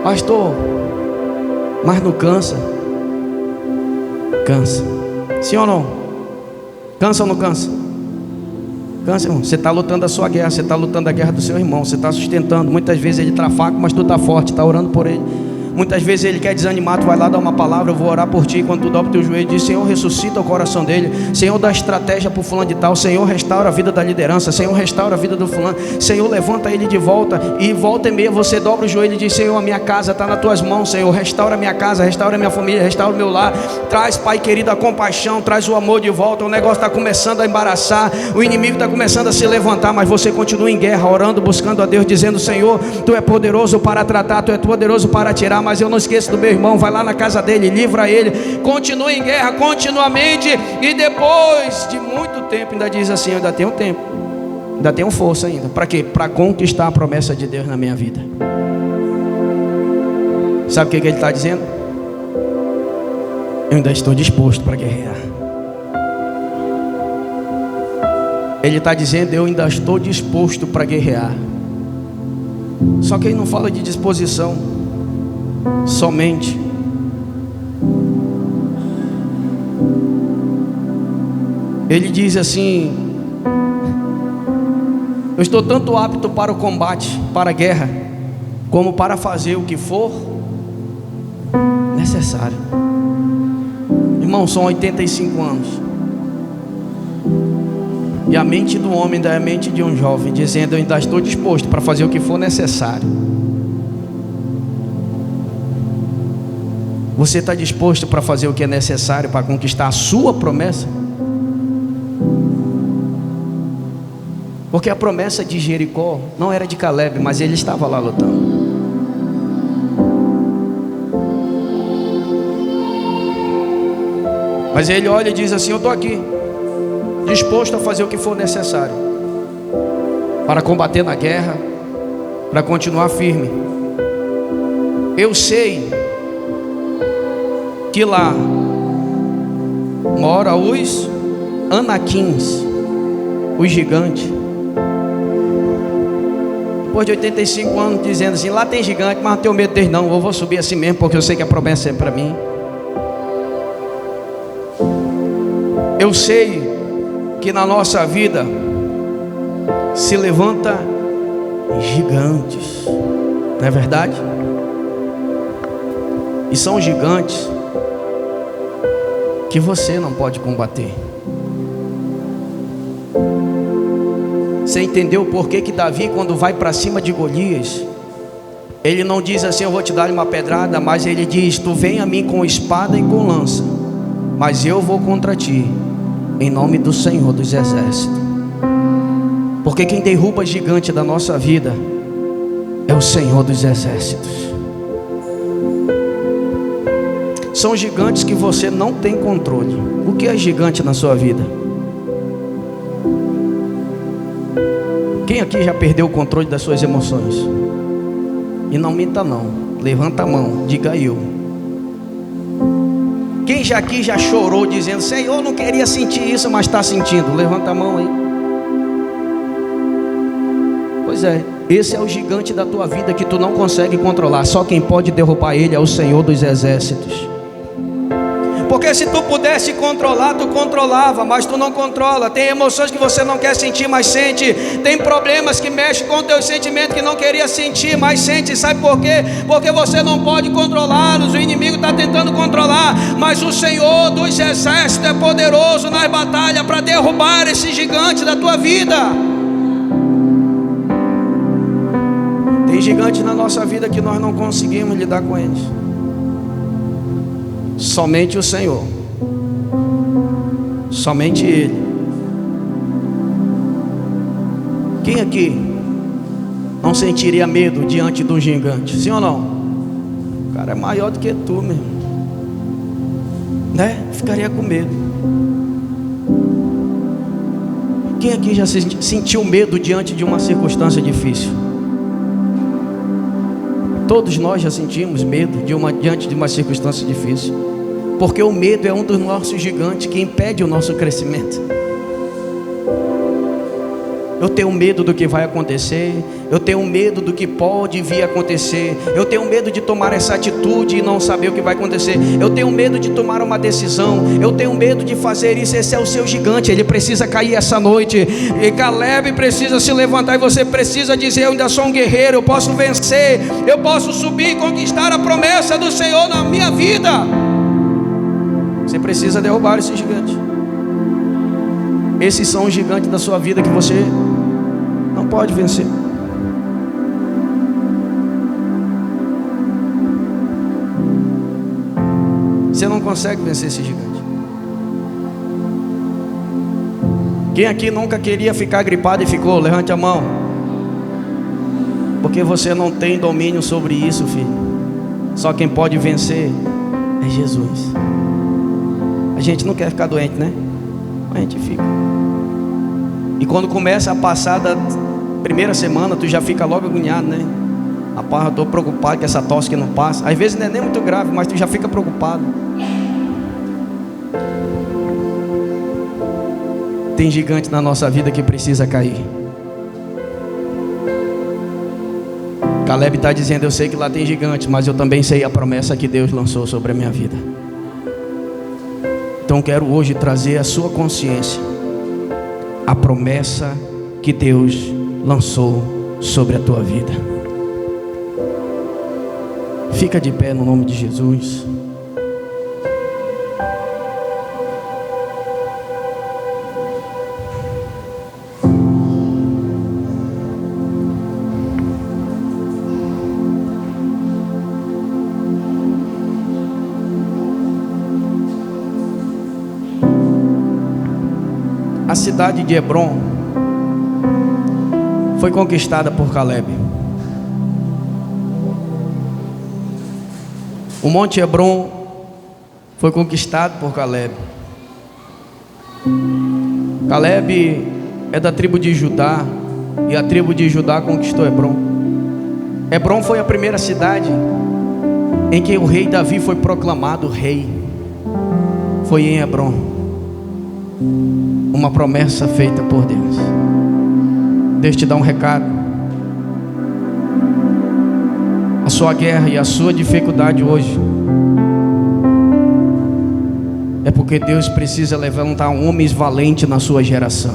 Pastor, mas não cansa? Cansa. Sim ou não? Cansa ou não cansa? Cansa, irmão. Você está lutando a sua guerra, você está lutando a guerra do seu irmão, você está sustentando. Muitas vezes ele está fraco, mas tu está forte, está orando por ele. Muitas vezes ele quer desanimar, tu vai lá dar uma palavra, eu vou orar por ti. Quando tu dobra o teu joelho, diz, Senhor, ressuscita o coração dele. Senhor, dá estratégia para o fulano de tal. Senhor, restaura a vida da liderança. Senhor, restaura a vida do fulano. Senhor, levanta ele de volta. E volta e meia você dobra o joelho e diz, Senhor, a minha casa está nas tuas mãos. Senhor, restaura a minha casa, restaura a minha família, restaura o meu lar. Traz, Pai querido, a compaixão, traz o amor de volta. O negócio está começando a embaraçar, o inimigo está começando a se levantar, mas você continua em guerra, orando, buscando a Deus, dizendo, Senhor, tu é poderoso para tratar, tu é poderoso para tirar, mas eu não esqueço do meu irmão. Vai lá na casa dele, livra ele, continua em guerra continuamente. E depois de muito tempo ainda diz assim, eu ainda tenho tempo, ainda tenho força ainda. Para quê? Para conquistar a promessa de Deus na minha vida. Sabe o que ele está dizendo? Eu ainda estou disposto para guerrear. Ele está dizendo, eu ainda estou disposto para guerrear. Só que ele não fala de disposição somente. Ele diz assim, eu estou tanto apto para o combate, para a guerra, como para fazer o que for necessário. Irmão, são 85 anos. E a mente do homem ainda é a mente de um jovem, dizendo, eu ainda estou disposto para fazer o que for necessário. Você está disposto para fazer o que é necessário para conquistar a sua promessa? Porque a promessa de Jericó não era de Caleb, mas ele estava lá lutando. Mas ele olha e diz assim, eu estou aqui, disposto a fazer o que for necessário para combater na guerra, para continuar firme. Eu sei que lá mora os Anaquins, os gigantes. Depois de 85 anos dizendo assim, lá tem gigante, mas não tenho medo deles não, eu vou subir assim mesmo, porque eu sei que a promessa é para mim. Eu sei que na nossa vida se levanta gigantes, não é verdade? E são gigantes que você não pode combater. Você entendeu por que que Davi, quando vai para cima de Golias, ele não diz assim, eu vou te dar uma pedrada, mas ele diz, tu vem a mim com espada e com lança, mas eu vou contra ti, em nome do Senhor dos Exércitos. Porque quem derruba gigante da nossa vida é o Senhor dos Exércitos. São gigantes que você não tem controle. O que é gigante na sua vida? Quem aqui já perdeu o controle das suas emoções? E não minta não, levanta a mão, diga eu. Quem já aqui já chorou dizendo, Senhor, eu não queria sentir isso, mas está sentindo? Levanta a mão aí. Pois é, esse é o gigante da tua vida que tu não consegue controlar. Só quem pode derrubar ele é o Senhor dos Exércitos. Porque se tu pudesse controlar, tu controlava, mas tu não controla. Tem emoções que você não quer sentir, mas sente. Tem problemas que mexem com o teu sentimento que não queria sentir, mas sente. Sabe por quê? Porque você não pode controlá-los. O inimigo está tentando controlar, mas o Senhor dos Exércitos é poderoso nas batalhas para derrubar esse gigante da tua vida. Tem gigantes na nossa vida que nós não conseguimos lidar com eles. Somente o Senhor, somente Ele. Quem aqui não sentiria medo diante de um gigante? Sim ou não? O cara é maior do que tu, meu irmão, né? Ficaria com medo. Quem aqui já sentiu medo diante de uma circunstância difícil? Todos nós já sentimos medo diante de uma circunstância difícil, porque o medo é um dos nossos gigantes que impede o nosso crescimento. Eu tenho medo do que vai acontecer, eu tenho medo do que pode vir a acontecer, eu tenho medo de tomar essa atitude e não saber o que vai acontecer, eu tenho medo de tomar uma decisão, eu tenho medo de fazer isso. Esse é o seu gigante, ele precisa cair essa noite. E Caleb precisa se levantar, e você precisa dizer: eu ainda sou um guerreiro, eu posso vencer, eu posso subir e conquistar a promessa do Senhor na minha vida. Você precisa derrubar esse gigante. Esses são os gigantes da sua vida que você não pode vencer. Você não consegue vencer esse gigante. Quem aqui nunca queria ficar gripado e ficou? Levante a mão. Porque você não tem domínio sobre isso, filho. Só quem pode vencer é Jesus. A gente não quer ficar doente, né? A gente fica. E quando começa a passar da primeira semana, tu já fica logo agoniado, né? Rapaz, eu estou preocupado com essa tosse que não passa. Às vezes não é nem muito grave, mas tu já fica preocupado. Tem gigante na nossa vida que precisa cair. Caleb está dizendo: eu sei que lá tem gigante, mas eu também sei a promessa que Deus lançou sobre a minha vida. Então quero hoje trazer à sua consciência a promessa que Deus lançou sobre a tua vida. Fica de pé no nome de Jesus. A cidade de Hebron foi conquistada por Caleb. O Monte Hebron foi conquistado por Caleb. Caleb é da tribo de Judá, e a tribo de Judá conquistou Hebron. Hebron foi a primeira cidade em que o rei Davi foi proclamado rei. Foi em Hebron. Uma promessa feita por Deus. Deus te dá um recado. A sua guerra e a sua dificuldade hoje é porque Deus precisa levantar homens valentes na sua geração.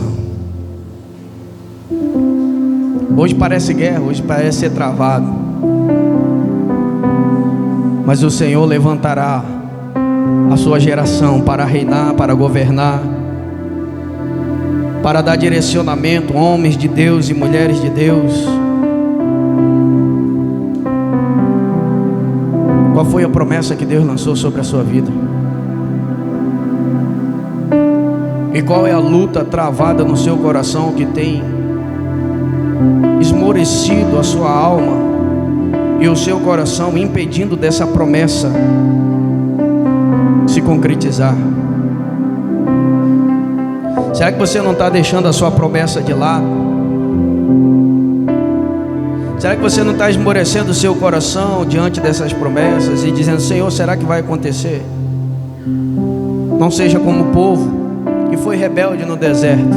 Hoje parece guerra, hoje parece ser travado, mas o Senhor levantará a sua geração para reinar, para governar, para dar direcionamento, homens de Deus e mulheres de Deus. Qual foi a promessa que Deus lançou sobre a sua vida? E qual é a luta travada no seu coração que tem esmorecido a sua alma e o seu coração, impedindo dessa promessa se concretizar? Será que você não está deixando a sua promessa de lado? Será que você não está esmorecendo o seu coração diante dessas promessas e dizendo: Senhor, será que vai acontecer? Não seja como o povo que foi rebelde no deserto,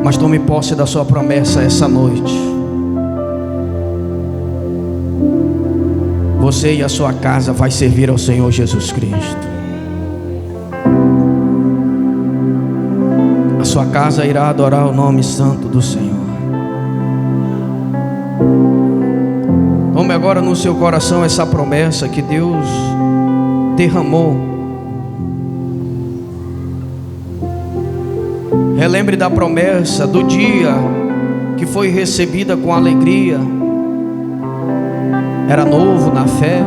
mas tome posse da sua promessa essa noite. Você e a sua casa vai servir ao Senhor Jesus Cristo. A sua casa irá adorar o nome santo do Senhor. Tome agora no seu coração essa promessa que Deus derramou. Relembre da promessa do dia que foi recebida com alegria. Era novo na fé,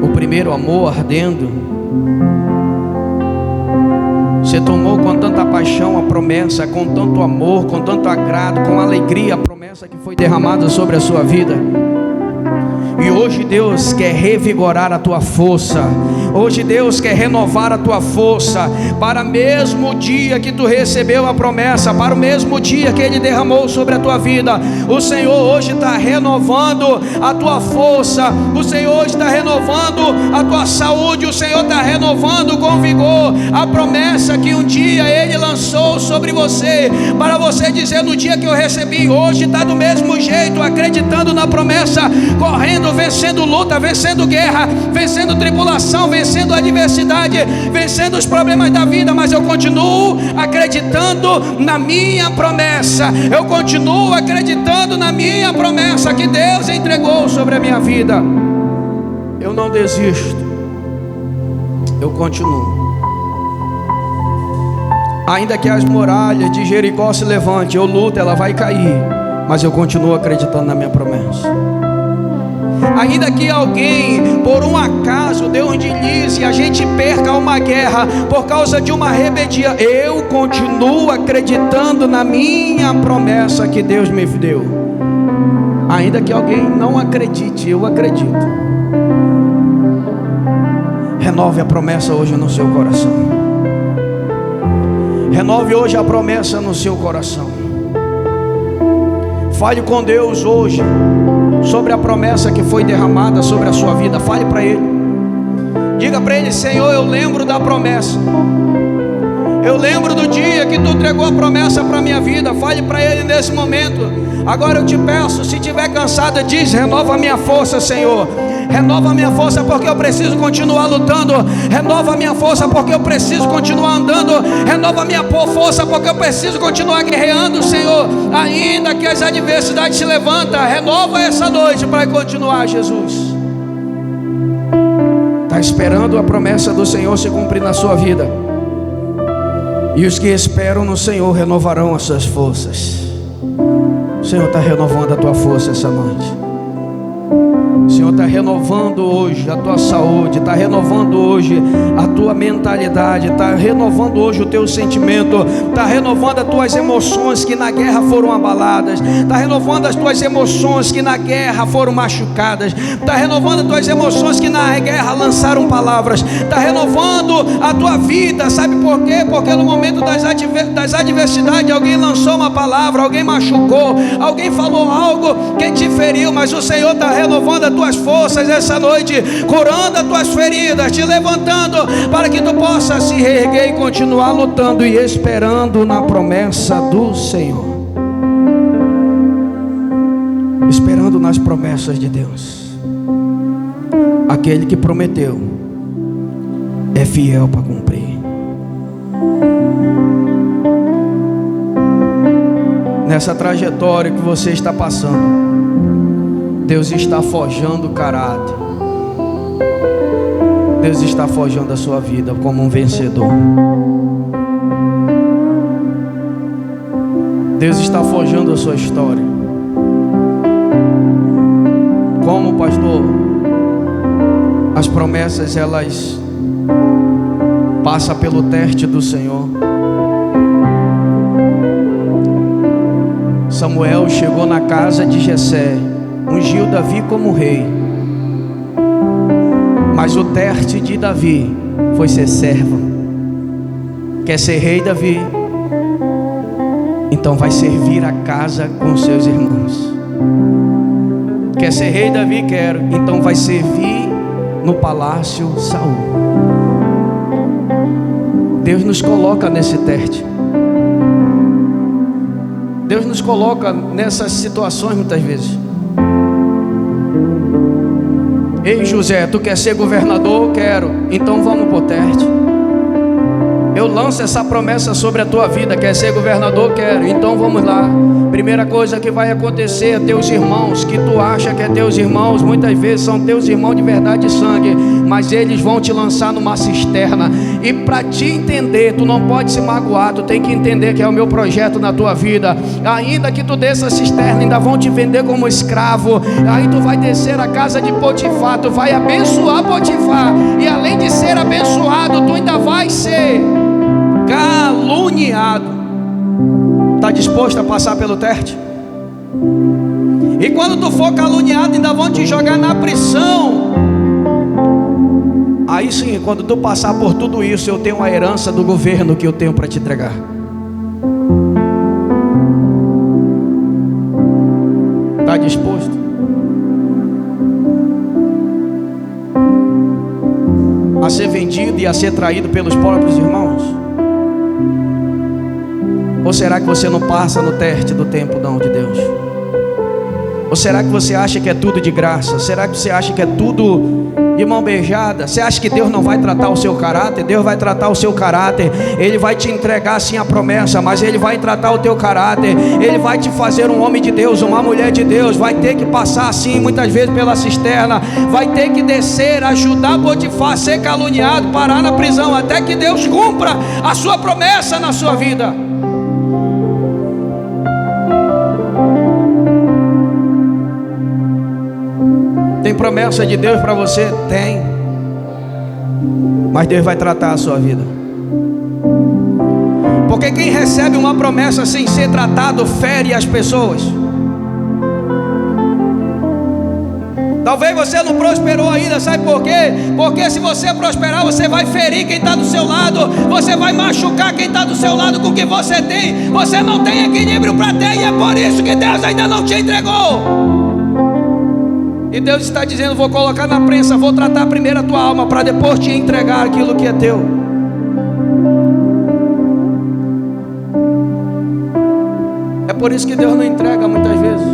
o primeiro amor ardendo. Você tomou com tanta paixão a promessa, com tanto amor, com tanto agrado, com alegria a promessa que foi derramada sobre a sua vida. E hoje Deus quer revigorar a tua força. Hoje Deus quer renovar a tua força para o mesmo dia que tu recebeu a promessa, para o mesmo dia que Ele derramou sobre a tua vida. O Senhor hoje está renovando a tua força. O Senhor hoje está renovando a tua saúde. O Senhor está renovando com vigor a promessa que um dia Ele lançou sobre você, para você dizer: no dia que eu recebi, hoje está do mesmo jeito, acreditando na promessa, correndo, vencendo luta, vencendo guerra, vencendo tribulação, vencendo adversidade, vencendo os problemas da vida. Mas eu continuo acreditando na minha promessa. Eu continuo acreditando na minha promessa que Deus entregou sobre a minha vida. Eu não desisto, eu continuo. Ainda que as muralhas de Jericó se levantem, eu luto, ela vai cair, mas eu continuo acreditando na minha promessa. Ainda que alguém, por um acaso, Deus deslize e a gente perca uma guerra por causa de uma rebeldia, eu continuo acreditando na minha promessa que Deus me deu. Ainda que alguém não acredite, eu acredito. Renove a promessa hoje no seu coração. Renove hoje a promessa no seu coração. Fale com Deus hoje sobre a promessa que foi derramada sobre a sua vida. Fale para Ele. Diga para Ele: Senhor, eu lembro da promessa. Eu lembro do dia que Tu entregou a promessa para a minha vida. Fale para Ele nesse momento. Agora eu te peço, se estiver cansada, diz: renova a minha força, Senhor. Renova a minha força porque eu preciso continuar lutando. Renova a minha força porque eu preciso continuar andando. Renova a minha força porque eu preciso continuar guerreando, Senhor. Ainda que as adversidades se levantem, renova essa noite para continuar, Jesus. Está esperando a promessa do Senhor se cumprir na sua vida. E os que esperam no Senhor renovarão as suas forças. O Senhor está renovando a tua força essa noite. O Senhor está renovando hoje a tua saúde, está renovando hoje a tua mentalidade, está renovando hoje o teu sentimento, está renovando as tuas emoções que na guerra foram abaladas, está renovando as tuas emoções que na guerra foram machucadas, está renovando as tuas emoções que na guerra lançaram palavras, está renovando a tua vida. Sabe por quê? Porque no momento das adversidades alguém lançou uma palavra, alguém machucou, alguém falou algo que te feriu, mas o Senhor está renovando as tuas forças essa noite, curando as tuas feridas, te levantando para que tu possa se reerguer e continuar lutando e esperando na promessa do Senhor. Esperando nas promessas de Deus. Aquele que prometeu é fiel para cumprir. Nessa trajetória que você está passando, Deus está forjando o caráter. Deus está forjando a sua vida como um vencedor. Deus está forjando a sua história. Como, pastor? As promessas, elas passam pelo teste do Senhor. Samuel chegou na casa de Jessé, ungiu Davi como rei, mas o teste de Davi foi ser servo. Quer ser rei, Davi? Então vai servir a casa com seus irmãos. Quer ser rei, Davi? Quero. Então vai servir no palácio Saul. Deus nos coloca nesse teste. Deus nos coloca nessas situações muitas vezes. Ei, José, tu quer ser governador? Quero. Então vamos pro teste. Eu lanço essa promessa sobre a tua vida. Quer ser governador? Quero. Então vamos lá. Primeira coisa que vai acontecer, teus irmãos, que tu acha que é teus irmãos, muitas vezes são teus irmãos de verdade e sangue, mas eles vão te lançar numa cisterna. E para te entender, tu não pode se magoar, tu tem que entender que é o meu projeto na tua vida. Ainda que tu desça a cisterna, ainda vão te vender como escravo. Aí tu vai descer a casa de Potifar, tu vai abençoar Potifar, e além de ser abençoado, tu ainda vai ser caluniado. Está disposto a passar pelo teste? E quando tu for caluniado, ainda vão te jogar na prisão. Aí sim, quando tu passar por tudo isso, eu tenho a herança do governo que eu tenho para te entregar. Está disposto? A ser vendido e a ser traído pelos próprios irmãos? Ou será que você não passa no teste do tempo não de Deus? Ou será que você acha que é tudo de graça? Será que você acha que é tudo de mão beijada? Você acha que Deus não vai tratar o seu caráter? Deus vai tratar o seu caráter. Ele vai te entregar sim a promessa, mas Ele vai tratar o teu caráter. Ele vai te fazer um homem de Deus, uma mulher de Deus. Vai ter que passar assim muitas vezes pela cisterna. Vai ter que descer, ajudar Potifar a ser caluniado, parar na prisão, até que Deus cumpra a sua promessa na sua vida. Tem promessa de Deus para você? Tem. Mas Deus vai tratar a sua vida. Porque quem recebe uma promessa sem ser tratado fere as pessoas. Talvez você não prosperou ainda, sabe por quê? Porque se você prosperar, você vai ferir quem está do seu lado. Você vai machucar quem está do seu lado com o que você tem. Você não tem equilíbrio para ter, e é por isso que Deus ainda não te entregou. E Deus está dizendo: vou colocar na prensa, vou tratar primeiro a tua alma, para depois te entregar aquilo que é teu. É por isso que Deus não entrega muitas vezes.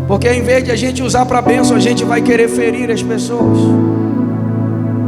Porque em vez de a gente usar para bênção, a gente vai querer ferir as pessoas.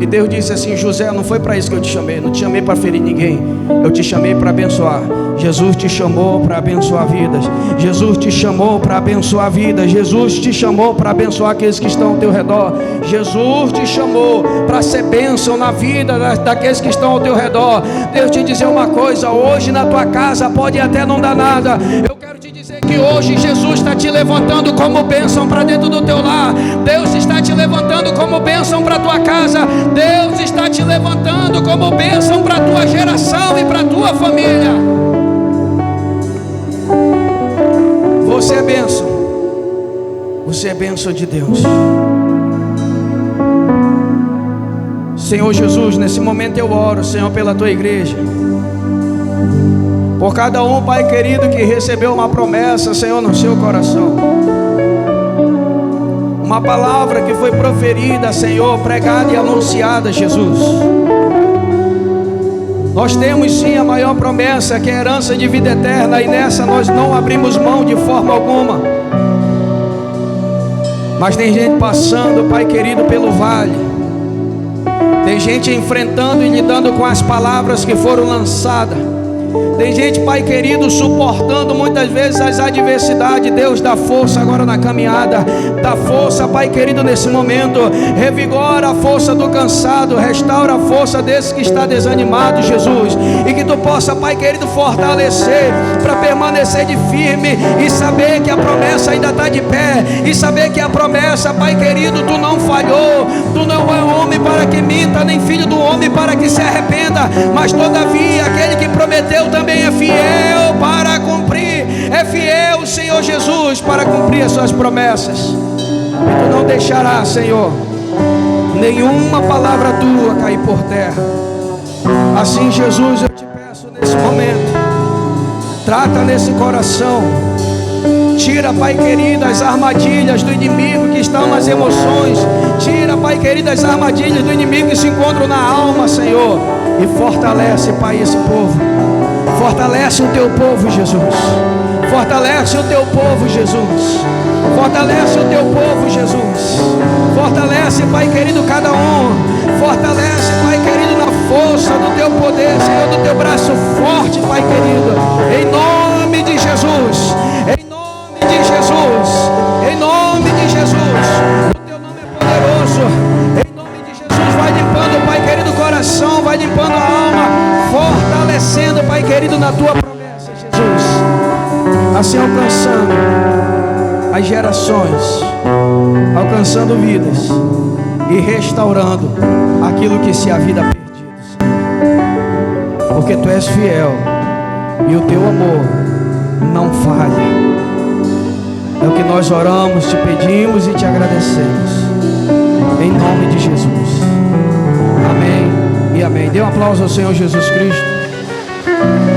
E Deus disse assim: José, não foi para isso que eu te chamei. Não te chamei para ferir ninguém, eu te chamei para abençoar. Jesus te chamou para abençoar vidas. Jesus te chamou para abençoar vidas. Jesus te chamou para abençoar aqueles que estão ao teu redor. Jesus te chamou para ser bênção na vida daqueles que estão ao teu redor. Deus te dizer uma coisa: hoje na tua casa pode até não dar nada. Eu quero te dizer que hoje Jesus está te levantando como bênção para dentro do teu lar. Deus está te levantando como bênção para a tua casa. Deus está te levantando como bênção para a tua geração e para a tua família. Você é bênção. Você é bênção de Deus. Senhor Jesus, nesse momento eu oro, Senhor, pela tua igreja, por cada um, Pai querido, que recebeu uma promessa, Senhor, no seu coração, uma palavra que foi proferida, Senhor, pregada e anunciada, Jesus. Nós temos sim a maior promessa, que é a herança de vida eterna, e nessa nós não abrimos mão de forma alguma. Mas tem gente passando, Pai querido, pelo vale. Tem gente enfrentando e lidando com as palavras que foram lançadas. Tem gente, Pai querido, suportando muitas vezes as adversidades. Deus dá força agora na caminhada. Dá força, Pai querido, nesse momento. Revigora a força do cansado. Restaura a força desse que está desanimado, Jesus. E que tu possa, Pai querido, fortalecer para permanecer de firme e saber que a promessa ainda está de pé. E saber que a promessa, Pai querido, tu não falhou. Tu não é homem para que minta, nem filho do homem para que se arrependa. Mas todavia aquele que prometeu também é fiel para cumprir. É fiel o Senhor Jesus para cumprir as suas promessas. E tu não deixarás, Senhor, nenhuma palavra tua cair por terra. Assim, Jesus, eu te peço nesse momento, trata nesse coração. Tira, Pai querido, as armadilhas do inimigo que estão nas emoções. Tira, Pai querido, as armadilhas do inimigo que se encontram na alma, Senhor. E fortalece, Pai, esse povo. Fortalece o teu povo, Jesus. Fortalece o teu povo, Jesus. Fortalece o teu povo, Jesus. Fortalece, Pai querido, cada um. Fortalece, Pai querido, na força do teu poder, Senhor, do teu braço forte, Pai querido. Em nome de Jesus. Em nome de Jesus. Em nome de Jesus. O teu nome é poderoso. Em nome de Jesus, vai limpando, Pai querido, o coração, vai limpando a alma, fortalecendo, Pai querido, na tua promessa, Jesus. Assim alcançando as gerações, alcançando vidas e restaurando aquilo que se havia perdido, Senhor. porque Tu és fiel e o Teu amor não falha. É o que nós oramos, Te pedimos e Te agradecemos, em nome de Jesus. Amém e amém. Dê um aplauso ao Senhor Jesus Cristo.